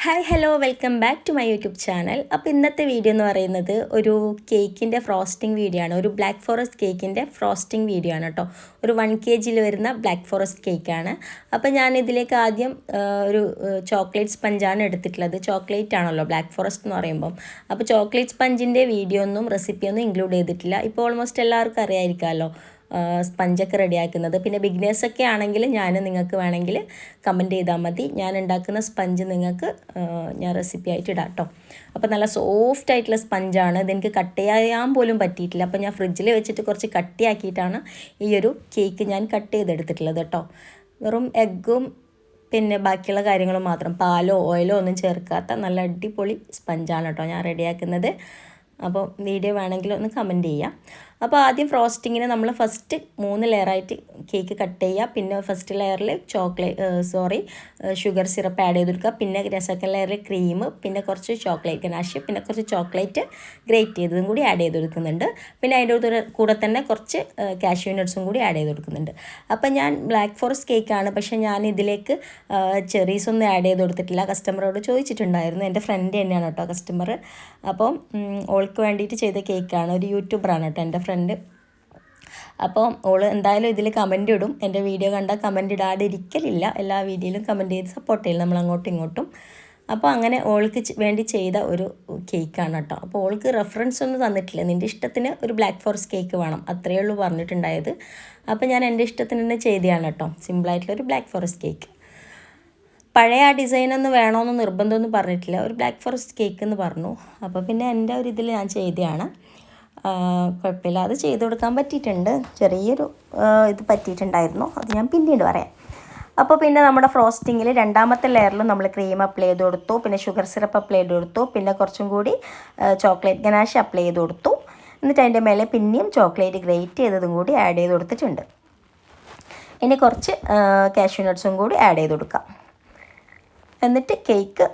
Hi hello welcome back to my YouTube channel. അപ്പോൾ ഇന്നത്തെ video എന്ന് പറയുന്നത് ഒരു കേക്കിൻ്റെ ഫ്രോസ്റ്റിംഗ് വീഡിയോ ആണ്. ഒരു ബ്ലാക്ക് ഫോറസ്റ്റ് കേക്കിൻ്റെ ഫ്രോസ്റ്റിംഗ് വീഡിയോ ആണ് കേട്ടോ. ഒരു 1 kg വരുന്ന ബ്ലാക്ക് ഫോറസ്റ്റ് കേക്കാണ്. അപ്പോൾ ഞാൻ ഇതിലേക്ക് ആദ്യം ഒരു ചോക്ലേറ്റ് സ്പഞ്ചാണ് എടുത്തിട്ടുള്ളത്. ചോക്ലേറ്റ് ആണല്ലോ ബ്ലാക്ക് ഫോറസ്റ്റ് എന്ന് പറയുമ്പം. അപ്പോൾ ചോക്ലേറ്റ് സ്പഞ്ചിൻ്റെ വീഡിയോ ഒന്നും റെസിപ്പിയൊന്നും ഇൻക്ലൂഡ് ചെയ്തിട്ടില്ല. ഇപ്പോൾ ഓൾമോസ്റ്റ് എല്ലാവർക്കും അറിയാമായിരിക്കുമല്ലോ സ്പഞ്ചൊക്കെ റെഡിയാക്കുന്നത്. പിന്നെ ബിഗിനേഴ്സൊക്കെ ആണെങ്കിൽ നിങ്ങൾക്ക് വേണമെങ്കിൽ കമൻറ്റ് ചെയ്താൽ മതി. ഞാൻ ഉണ്ടാക്കുന്ന സ്പഞ്ച് നിങ്ങൾക്ക് ഞാൻ റെസിപ്പി ആയിട്ട് ഇടാം കേട്ടോ. അപ്പോൾ നല്ല സോഫ്റ്റ് ആയിട്ടുള്ള സ്പഞ്ചാണ്. ഇതെനിക്ക് കട്ട് ചെയ്യാൻ പോലും പറ്റിയിട്ടില്ല. അപ്പോൾ ഞാൻ ഫ്രിഡ്ജിൽ വെച്ചിട്ട് കുറച്ച് കട്ടിയാക്കിയിട്ടാണ് ഈ ഒരു കേക്ക് ഞാൻ കട്ട് ചെയ്തെടുത്തിട്ടുള്ളത് കേട്ടോ. വെറും എഗ്ഗും പിന്നെ ബാക്കിയുള്ള കാര്യങ്ങളും മാത്രം, പാലോ ഓയിലോ ഒന്നും ചേർക്കാത്ത നല്ല അടിപൊളി സ്പഞ്ചാണ് കേട്ടോ ഞാൻ റെഡിയാക്കുന്നത്. അപ്പോൾ വീഡിയോ വേണമെങ്കിൽ ഒന്ന് കമൻറ്റ് ചെയ്യാം. അപ്പോൾ ആദ്യം ഫ്രോസ്റ്റിങ്ങിന് നമ്മൾ ഫസ്റ്റ് 3 ലെയറായിട്ട് കേക്ക് കട്ട് ചെയ്യുക. പിന്നെ ഫസ്റ്റ് ലെയറിൽ ഷുഗർ സിറപ്പ് ആഡ് ചെയ്ത് കൊടുക്കുക. പിന്നെ സെക്കൻഡ് ലെയറിൽ ക്രീം, പിന്നെ കുറച്ച് ചോക്ലേറ്റ് ഗനാഷ്, പിന്നെ കുറച്ച് ചോക്ലേറ്റ് ഗ്രേറ്റ് ചെയ്തതും കൂടി ആഡ് ചെയ്ത് കൊടുക്കുന്നുണ്ട്. പിന്നെ അതിൻ്റെ കൂടെ തന്നെ കുറച്ച് കാഷ്യൂ നട്ട്സും കൂടി ആഡ് ചെയ്ത് കൊടുക്കുന്നുണ്ട്. അപ്പോൾ ഞാൻ ബ്ലാക്ക് ഫോറസ്റ്റ് കേക്കാണ്, പക്ഷേ ഞാൻ ഇതിലേക്ക് ചെറീസ് ഒന്നും ആഡ് ചെയ്ത് കൊടുത്തിട്ടില്ല. കസ്റ്റമറോട് ചോദിച്ചിട്ടുണ്ടായിരുന്നു. എൻ്റെ ഫ്രണ്ട് തന്നെയാണ് കേട്ടോ കസ്റ്റമർ. അപ്പം ഓൾക്ക് വേണ്ടിയിട്ട് ചെയ്ത കേക്കാണ്. ഒരു യൂട്യൂബറാണ് കേട്ടോ എൻ്റെ ഫ്രണ്ട്. അപ്പോൾ ഓൾ എന്തായാലും ഇതിൽ കമൻ്റ് ഇടും. എൻ്റെ വീഡിയോ കണ്ടാൽ കമൻ്റ് ഇടാതെ ഇരിക്കലില്ല. എല്ലാ വീഡിയോയിലും കമൻറ്റ് ചെയ്ത് സപ്പോർട്ട് ചെയ്യില്ല നമ്മൾ അങ്ങോട്ടും ഇങ്ങോട്ടും. അപ്പോൾ അങ്ങനെ ഓൾക്ക് വേണ്ടി ചെയ്ത ഒരു കേക്കാണ് കേട്ടോ. അപ്പോൾ ഓൾക്ക് റെഫറൻസ് ഒന്നും തന്നിട്ടില്ല. നിൻ്റെ ഇഷ്ടത്തിന് ഒരു ബ്ലാക്ക് ഫോറസ്റ്റ് കേക്ക് വേണം, അത്രയേ ഉള്ളൂ പറഞ്ഞിട്ടുണ്ടായത്. അപ്പോൾ ഞാൻ എൻ്റെ ഇഷ്ടത്തിന് തന്നെ ചെയ്തതാണ് കേട്ടോ. സിമ്പിളായിട്ടുള്ളൊരു ബ്ലാക്ക് ഫോറസ്റ്റ് കേക്ക്. പഴയ ആ ഡിസൈനൊന്നും വേണമെന്ന് നിർബന്ധമൊന്നും പറഞ്ഞിട്ടില്ല. ഒരു ബ്ലാക്ക് ഫോറസ്റ്റ് കേക്ക് എന്ന് പറഞ്ഞു. അപ്പോൾ പിന്നെ എൻ്റെ ഒരു ഇതിൽ ഞാൻ ചെയ്തതാണ്. കുഴപ്പമില്ല, അത് ചെയ്ത് കൊടുക്കാൻ പറ്റിയിട്ടുണ്ട്. ചെറിയൊരു ഇത് പറ്റിയിട്ടുണ്ടായിരുന്നു, അത് ഞാൻ പിന്നീട് പറയാം. അപ്പോൾ പിന്നെ നമ്മുടെ ഫ്രോസ്റ്റിങ്ങിൽ രണ്ടാമത്തെ ലെയറിലും നമ്മൾ ക്രീം അപ്ലൈ ചെയ്ത് കൊടുത്തു. പിന്നെ ഷുഗർ സിറപ്പ് അപ്ലൈ ചെയ്ത് കൊടുത്തു. പിന്നെ കുറച്ചും കൂടി ചോക്ലേറ്റ് ഗനാഷ് അപ്ലൈ ചെയ്ത് കൊടുത്തു. എന്നിട്ട് അതിൻ്റെ മേലെ പിന്നെയും ചോക്ലേറ്റ് ഗ്രേറ്റ് ചെയ്തതും കൂടി ആഡ് ചെയ്ത് കൊടുത്തിട്ടുണ്ട്. ഇനി കുറച്ച് കാഷ്യൂ നട്ട്സും കൂടി ആഡ് ചെയ്ത് കൊടുക്കാം. എന്നിട്ട് കേക്ക്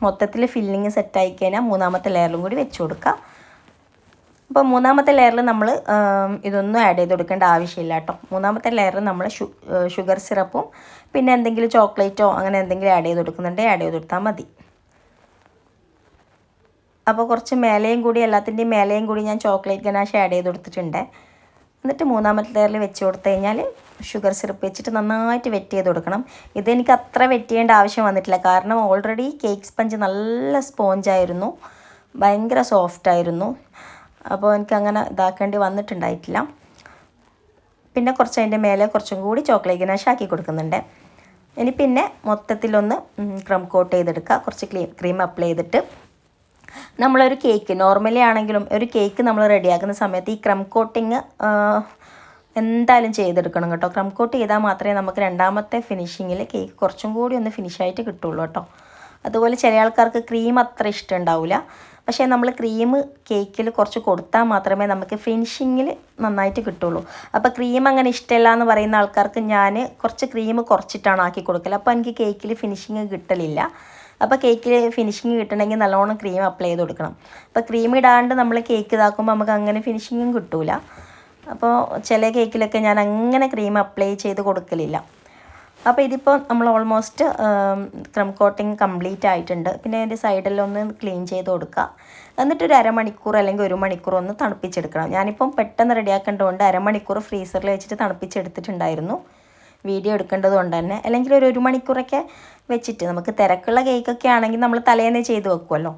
മൊത്തത്തിൽ ഫില്ലിങ് സെറ്റായി കഴിഞ്ഞാൽ മൂന്നാമത്തെ ലെയറിലും കൂടി വെച്ച് കൊടുക്കുക. അപ്പോൾ മൂന്നാമത്തെ ലെയറിൽ നമ്മൾ ഇതൊന്നും ആഡ് ചെയ്ത് കൊടുക്കേണ്ട ആവശ്യമില്ല കേട്ടോ. മൂന്നാമത്തെ ലെയറിൽ നമ്മൾ ഷുഗർ സിറപ്പും പിന്നെ എന്തെങ്കിലും ചോക്ലേറ്റോ അങ്ങനെ എന്തെങ്കിലും ആഡ് ചെയ്ത് കൊടുക്കുന്നുണ്ടെങ്കിൽ ആഡ് ചെയ്ത് കൊടുത്താൽ മതി. അപ്പോൾ കുറച്ച് മേലെയും കൂടി, എല്ലാത്തിൻ്റെയും മേലെയും കൂടി ഞാൻ ചോക്ലേറ്റ് ഗനാഷ് ആഡ് ചെയ്ത് കൊടുത്തിട്ടുണ്ട്. എന്നിട്ട് മൂന്നാമത്തെ ലെയറിൽ വെച്ച് കൊടുത്തു കഴിഞ്ഞാൽ ഷുഗർ സിറപ്പ് വെച്ചിട്ട് നന്നായിട്ട് വെറ്റ് ചെയ്ത് കൊടുക്കണം. ഇതെനിക്ക് അത്ര വെറ്റ് ചെയ്യേണ്ട ആവശ്യം വന്നിട്ടില്ല, കാരണം ഓൾറെഡി കേക്ക് സ്പഞ്ച് നല്ല സ്പോഞ്ചായിരുന്നു, ഭയങ്കര സോഫ്റ്റായിരുന്നു. അപ്പോൾ എനിക്കങ്ങനെ ഇതാക്കേണ്ടി വന്നിട്ടുണ്ടായിട്ടില്ല. പിന്നെ കുറച്ച് അതിൻ്റെ മേലെ കുറച്ചും കൂടി ചോക്ലേറ്റ് ഗനാഷ് ആക്കി കൊടുക്കുന്നുണ്ട്. ഇനി പിന്നെ മൊത്തത്തിലൊന്ന് ക്രം കോട്ട് ചെയ്തെടുക്കുക. കുറച്ച് ക്രീം അപ്ലൈ ചെയ്തിട്ട് നമ്മളൊരു കേക്ക് നോർമലി ആണെങ്കിലും ഒരു കേക്ക് നമ്മൾ റെഡിയാക്കുന്ന സമയത്ത് ഈ ക്രം കോട്ടിങ് എന്തായാലും ചെയ്തെടുക്കണം കേട്ടോ. ക്രം കോട്ട് ചെയ്താൽ മാത്രമേ നമുക്ക് രണ്ടാമത്തെ ഫിനിഷിങ്ങിൽ കേക്ക് കുറച്ചും കൂടി ഒന്ന് ഫിനിഷായിട്ട് കിട്ടുള്ളൂ കേട്ടോ. അതുപോലെ ചില ആൾക്കാർക്ക് ക്രീം അത്ര ഇഷ്ടം ഉണ്ടാവില്ല, പക്ഷേ നമ്മൾ ക്രീം കേക്കിൽ കുറച്ച് കൊടുത്താൽ മാത്രമേ നമുക്ക് ഫിനിഷിങ്ങിൽ നന്നായിട്ട് കിട്ടുള്ളൂ. അപ്പോൾ ക്രീം അങ്ങനെ ഇഷ്ടമല്ല എന്ന് പറയുന്ന ആൾക്കാർക്ക് ഞാൻ കുറച്ച് ക്രീം കുറച്ചിട്ടാണ് ആക്കി കൊടുക്കൽ. അപ്പോൾ എനിക്ക് കേക്കിൽ ഫിനിഷിങ് കിട്ടലില്ല. അപ്പോൾ കേക്കിൽ ഫിനിഷിങ് കിട്ടണമെങ്കിൽ നല്ലോണം ക്രീം അപ്ലൈ ചെയ്ത് കൊടുക്കണം. അപ്പോൾ ക്രീം ഇടാണ്ട് നമ്മൾ കേക്ക് ഇതാക്കുമ്പോൾ നമുക്ക് അങ്ങനെ ഫിനിഷിങ്ങും കിട്ടില്ല. അപ്പോൾ ചില കേക്കിലൊക്കെ ഞാൻ അങ്ങനെ ക്രീം അപ്ലൈ ചെയ്ത് കൊടുക്കലില്ല. അപ്പോൾ ഇതിപ്പോൾ നമ്മൾ ഓൾമോസ്റ്റ് ക്രം കോട്ടിങ് കംപ്ലീറ്റ് ആയിട്ടുണ്ട്. പിന്നെ അതിൻ്റെ സൈഡെല്ലാം ഒന്ന് ക്ലീൻ ചെയ്ത് കൊടുക്കുക. എന്നിട്ടൊരു അരമണിക്കൂർ അല്ലെങ്കിൽ 1 മണിക്കൂർ ഒന്ന് തണുപ്പിച്ചെടുക്കണം. ഞാനിപ്പം പെട്ടെന്ന് റെഡിയാക്കേണ്ടതുകൊണ്ട് അരമണിക്കൂർ ഫ്രീസറിൽ വെച്ചിട്ട് തണുപ്പിച്ചെടുത്തിട്ടുണ്ടായിരുന്നു, വീഡിയോ എടുക്കേണ്ടത് കൊണ്ട് തന്നെ. അല്ലെങ്കിൽ ഒരു 1 മണിക്കൂറൊക്കെ വെച്ചിട്ട്, നമുക്ക് തിരക്കുള്ള കേക്കൊക്കെ ആണെങ്കിൽ നമ്മൾ തലേന്നേ ചെയ്ത് വെക്കുമല്ലോ.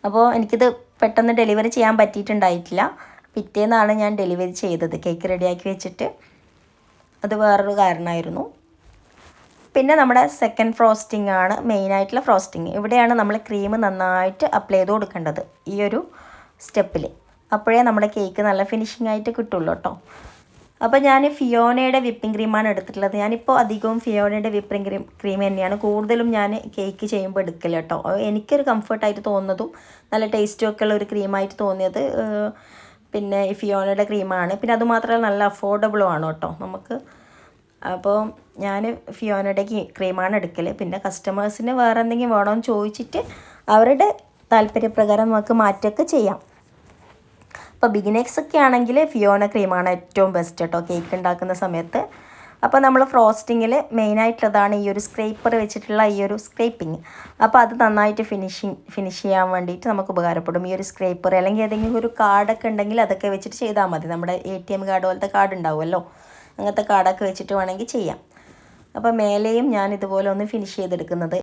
അപ്പോൾ എനിക്കിത് പെട്ടെന്ന് ഡെലിവറി ചെയ്യാൻ പറ്റിയിട്ടുണ്ടായിട്ടില്ല. പിറ്റേന്നാണ് ഞാൻ ഡെലിവറി ചെയ്തത് കേക്ക് റെഡിയാക്കി വെച്ചിട്ട്. അത് വേറൊരു കാരണമായിരുന്നു. പിന്നെ നമ്മുടെ സെക്കൻഡ് ഫ്രോസ്റ്റിംഗ് ആണ് മെയിനായിട്ടുള്ള ഫ്രോസ്റ്റിംഗ്. ഇവിടെയാണ് നമ്മൾ ക്രീം നന്നായിട്ട് അപ്ലൈ ചെയ്ത് കൊടുക്കേണ്ടത്, ഈ ഒരു സ്റ്റെപ്പിൽ. അപ്പോഴേ നമ്മുടെ കേക്ക് നല്ല ഫിനിഷിംഗ് ആയിട്ട് കിട്ടുള്ളൂ കേട്ടോ. അപ്പോൾ ഞാൻ ഫിയോനയുടെ വിപ്പിംഗ് ക്രീമാണ് എടുത്തിട്ടുള്ളത്. ഞാനിപ്പോൾ അധികവും ഫിയോനയുടെ വിപ്പിംഗ് ക്രീം തന്നെയാണ് കൂടുതലും ഞാൻ കേക്ക് ചെയ്യുമ്പോൾ എടുക്കൽ കേട്ടോ. എനിക്കൊരു കംഫർട്ടായിട്ട് തോന്നുന്നതും നല്ല ടേസ്റ്റും ഒക്കെ ഉള്ള ഒരു ക്രീമായിട്ട് തോന്നിയത് പിന്നെ ഈ ഫിയോനയുടെ ക്രീമാണ്. പിന്നെ അതുമാത്രമല്ല നല്ല അഫോർഡബിളും ആണ് കേട്ടോ നമുക്ക്. അപ്പോൾ ഞാൻ ഫിയോനയുടെ ക്രീമാണ് എടുക്കൽ. പിന്നെ കസ്റ്റമേഴ്സിന് വേറെ എന്തെങ്കിലും വേണമെന്ന് ചോദിച്ചിട്ട് അവരുടെ താല്പര്യപ്രകാരം നമുക്ക് മാറ്റമൊക്കെ ചെയ്യാം. അപ്പോൾ ബിഗിനേഴ്സൊക്കെ ആണെങ്കിൽ ഫിയോന ക്രീമാണ് ഏറ്റവും ബെസ്റ്റ് കേട്ടോ കേക്ക് ഉണ്ടാക്കുന്ന സമയത്ത്. അപ്പോൾ നമ്മൾ ഫ്രോസ്റ്റിങ്ങിൽ മെയിനായിട്ടുള്ളതാണ് ഈ ഒരു സ്ക്രേപ്പർ വെച്ചിട്ടുള്ള ഈ ഒരു സ്ക്രേപ്പിങ്. അപ്പോൾ അത് നന്നായിട്ട് ഫിനിഷ് ചെയ്യാൻ വേണ്ടിയിട്ട് നമുക്ക് ഉപകാരപ്പെടും ഈ ഒരു സ്ക്രേപ്പർ. അല്ലെങ്കിൽ ഏതെങ്കിലും ഒരു കാർഡൊക്കെ ഉണ്ടെങ്കിൽ അതൊക്കെ വെച്ചിട്ട് ചെയ്താൽ മതി. നമ്മുടെ ATM കാർഡ് പോലത്തെ കാർഡ് ഉണ്ടാവുമല്ലോ, അങ്ങനത്തെ കാർഡൊക്കെ വെച്ചിട്ട് വേണമെങ്കിൽ ചെയ്യാം. അപ്പോൾ മേലെയും ഞാൻ ഇതുപോലെ ഒന്ന് ഫിനിഷ് ചെയ്തെടുക്കുന്നത്.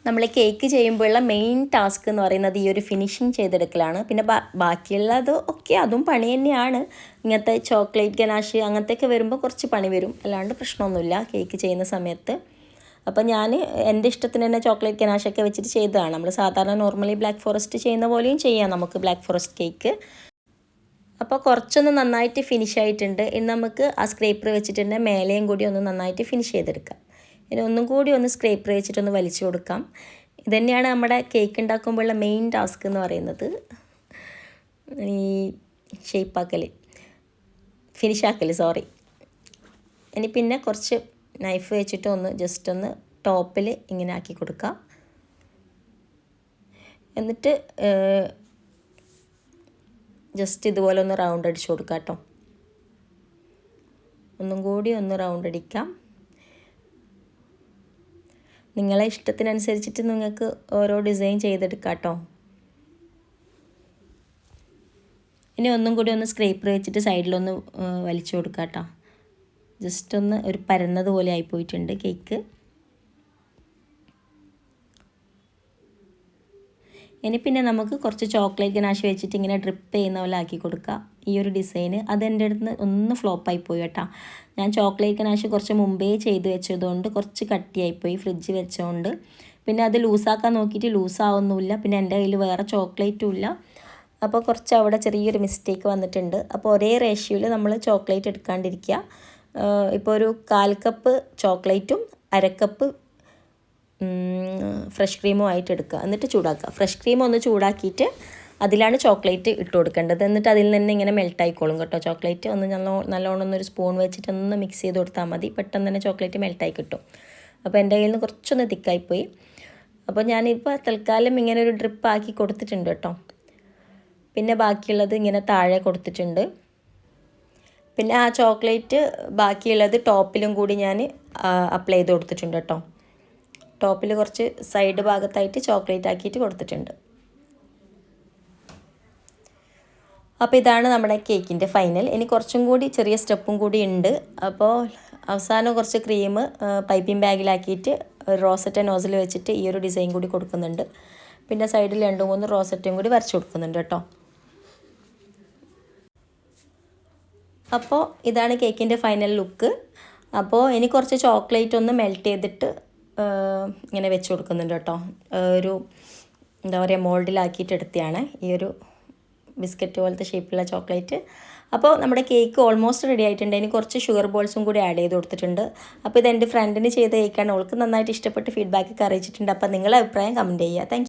നമ്മൾ കേക്ക് ചെയ്യുമ്പോഴുള്ള മെയിൻ ടാസ്ക് എന്ന് പറയുന്നത് ഈ ഒരു ഫിനിഷിങ് ചെയ്തെടുക്കലാണ്. പിന്നെ ബാക്കിയുള്ളത് ഒക്കെ അതും പണി തന്നെയാണ്. ഇങ്ങനത്തെ ചോക്ലേറ്റ് ഗനാഷ് അങ്ങനത്തെയൊക്കെ വരുമ്പോൾ കുറച്ച് പണി വരും, അല്ലാണ്ട് പ്രശ്നമൊന്നുമില്ല കേക്ക് ചെയ്യുന്ന സമയത്ത്. അപ്പോൾ ഞാൻ എൻ്റെ ഇഷ്ടത്തിന് തന്നെ ചോക്ലേറ്റ് ഗനാഷൊക്കെ വെച്ചിട്ട് ചെയ്തതാണ്. നമ്മൾ സാധാരണ നോർമലി ബ്ലാക്ക് ഫോറസ്റ്റ് ചെയ്യുന്ന പോലെയും ചെയ്യാം നമുക്ക് ബ്ലാക്ക് ഫോറസ്റ്റ് കേക്ക്. അപ്പോൾ കുറച്ചൊന്ന് നന്നായിട്ട് ഫിനിഷ് ആയിട്ടുണ്ട്. ഇനി നമുക്ക് ആ സ്ക്രേപ്പർ വെച്ചിട്ട് തന്നെ മേലെയും കൂടി ഒന്ന് നന്നായിട്ട് ഫിനിഷ് ചെയ്തെടുക്കാം. ഇനി ഒന്നും കൂടി ഒന്ന് സ്ക്രേപ്പർ വെച്ചിട്ടൊന്ന് വലിച്ചു കൊടുക്കാം. ഇതുതന്നെയാണ് നമ്മുടെ കേക്ക് ഉണ്ടാക്കുമ്പോഴുള്ള മെയിൻ ടാസ്ക് എന്ന് പറയുന്നത്, ഈ ഷേപ്പാക്കൽ, ഫിനിഷാക്കൽ, സോറി. ഇനി പിന്നെ കുറച്ച് നൈഫ് വെച്ചിട്ട് ഒന്ന് ജസ്റ്റ് ഒന്ന് ടോപ്പിൽ ഇങ്ങനെ ആക്കി കൊടുക്കാം. എന്നിട്ട് ജസ്റ്റ് ഇതുപോലെ ഒന്ന് റൗണ്ട് അടിച്ചു കൊടുക്കാം കേട്ടോ. ഒന്നും കൂടി ഒന്ന് റൗണ്ട് അടിക്കാം. നിങ്ങളെ ഇഷ്ടത്തിനനുസരിച്ചിട്ട് നിങ്ങൾക്ക് ഓരോ ഡിസൈൻ ചെയ്തെടുക്കാം കേട്ടോ. ഇനി ഒന്നും കൂടി ഒന്ന് സ്ക്രേപ്പർ വെച്ചിട്ട് സൈഡിലൊന്ന് വലിച്ചു കൊടുക്കാം കേട്ടോ. ജസ്റ്റ് ഒന്ന് ഒരു പരന്നതുപോലെ ആയിപ്പോയിട്ടുണ്ട് കേക്ക്. ഇനി പിന്നെ നമുക്ക് കുറച്ച് ചോക്ലേറ്റ് ഗനാഷ് വെച്ചിട്ട് ഇങ്ങനെ ഡ്രിപ്പ് ചെയ്യുന്ന പോലെ ആക്കി കൊടുക്കുക. ഈ ഒരു ഡിസൈന് അതെൻ്റെ അടുത്ത് ഒന്ന് ഫ്ലോപ്പായി പോയി കേട്ടോ. ഞാൻ ചോക്ലേറ്റ് ഗനാഷ് കുറച്ച് മുമ്പേ ചെയ്ത് വെച്ചതുകൊണ്ട് കുറച്ച് കട്ടിയായിപ്പോയി ഫ്രിഡ്ജ് വെച്ചതുകൊണ്ട്. പിന്നെ അത് ലൂസാക്കാൻ നോക്കിയിട്ട് ലൂസാവുന്നില്ല. പിന്നെ എൻ്റെ കയ്യിൽ വേറെ ചോക്ലേറ്റും ഇല്ല. അപ്പോൾ കുറച്ച് അവിടെ ചെറിയൊരു മിസ്റ്റേക്ക് വന്നിട്ടുണ്ട്. അപ്പോൾ ഒരേ റേഷ്യോയിൽ നമ്മൾ ചോക്ലേറ്റ് എടുക്കാണ്ടിരിക്കുക. ഇപ്പോൾ ഒരു 1/4 കപ്പ് ചോക്ലേറ്റും 1/2 കപ്പ് ഫ്രഷ് ക്രീമും ആയിട്ട് എടുക്കുക. എന്നിട്ട് ചൂടാക്കുക. ഫ്രഷ് ക്രീം ഒന്ന് ചൂടാക്കിയിട്ട് അതിലാണ് ചോക്ലേറ്റ് ഇട്ട് കൊടുക്കേണ്ടത്. എന്നിട്ട് അതിൽ നിന്ന് ഇങ്ങനെ മെൽട്ടായിക്കോളും കേട്ടോ ചോക്ലേറ്റ്. ഒന്ന് നല്ലോണം ഒന്നൊരു സ്പൂൺ വെച്ചിട്ട് ഒന്ന് മിക്സ് ചെയ്ത് കൊടുത്താൽ മതി. പെട്ടെന്ന് തന്നെ ചോക്ലേറ്റ് മെൽട്ടായി കിട്ടും. അപ്പോൾ എൻ്റെ കയ്യിൽ നിന്ന് കുറച്ചൊന്ന് തിക്കായിപ്പോയി. അപ്പോൾ ഞാനിപ്പോൾ തൽക്കാലം ഇങ്ങനെ ഒരു ഡ്രിപ്പ് ആക്കി കൊടുത്തിട്ടുണ്ട് കേട്ടോ. പിന്നെ ബാക്കിയുള്ളത് ഇങ്ങനെ താഴെ കൊടുത്തിട്ടുണ്ട്. പിന്നെ ആ ചോക്ലേറ്റ് ബാക്കിയുള്ളത് ടോപ്പിലും കൂടി ഞാൻ അപ്ലൈ ചെയ്ത് കൊടുത്തിട്ടുണ്ട് കേട്ടോ. ടോപ്പിൽ കുറച്ച് സൈഡ് ഭാഗത്തായിട്ട് ചോക്ലേറ്റ് ആക്കിയിട്ട് കൊടുത്തിട്ടുണ്ട്. അപ്പോൾ ഇതാണ് നമ്മുടെ കേക്കിൻ്റെ ഫൈനൽ. ഇനി കുറച്ചും കൂടി ചെറിയ സ്റ്റെപ്പും കൂടി ഉണ്ട്. അപ്പോൾ അവസാനം കുറച്ച് ക്രീം പൈപ്പിംഗ് ബാഗിലാക്കിയിട്ട് റോസറ്റ നോസിൽ വെച്ചിട്ട് ഈ ഒരു ഡിസൈൻ കൂടി കൊടുക്കുന്നുണ്ട്. പിന്നെ സൈഡിൽ 2-3 റോസറ്റയും കൂടി വരച്ച് കൊടുക്കുന്നുണ്ട് കേട്ടോ. അപ്പോൾ ഇതാണ് കേക്കിൻ്റെ ഫൈനൽ ലുക്ക്. അപ്പോൾ ഇനി കുറച്ച് ചോക്ലേറ്റ് ഒന്ന് മെൽറ്റ് ചെയ്തിട്ട് ഇങ്ങനെ വെച്ച് കൊടുക്കുന്നുണ്ട് കേട്ടോ. ഒരു എന്താ പറയുക മോൾഡിലാക്കിയിട്ട് എടുത്തതാണ് ഈ ഒരു ബിസ്ക്കറ്റ് പോലത്തെ ഷേപ്പിലുള്ള ചോക്ലേറ്റ്. അപ്പോൾ നമ്മുടെ കേക്ക് ഓൾമോസ്റ്റ് റെഡി ആയിട്ടുണ്ട്. ഇനി കുറച്ച് ഷുഗർ ബോൾസും കൂടി ആഡ് ചെയ്ത് കൊടുത്തിട്ടുണ്ട്. അപ്പോൾ ഇത് എൻ്റെ ഫ്രണ്ടിന് ചെയ്ത കേക്കാണ്. അവൾക്ക് നന്നായിട്ട് ഇഷ്ടപ്പെട്ട് ഫീഡ്ബാക്കൊക്കെ അറിയിച്ചിട്ടുണ്ട്. അപ്പോൾ നിങ്ങളുടെ അഭിപ്രായം കമൻറ്റ് ചെയ്യുക. താങ്ക്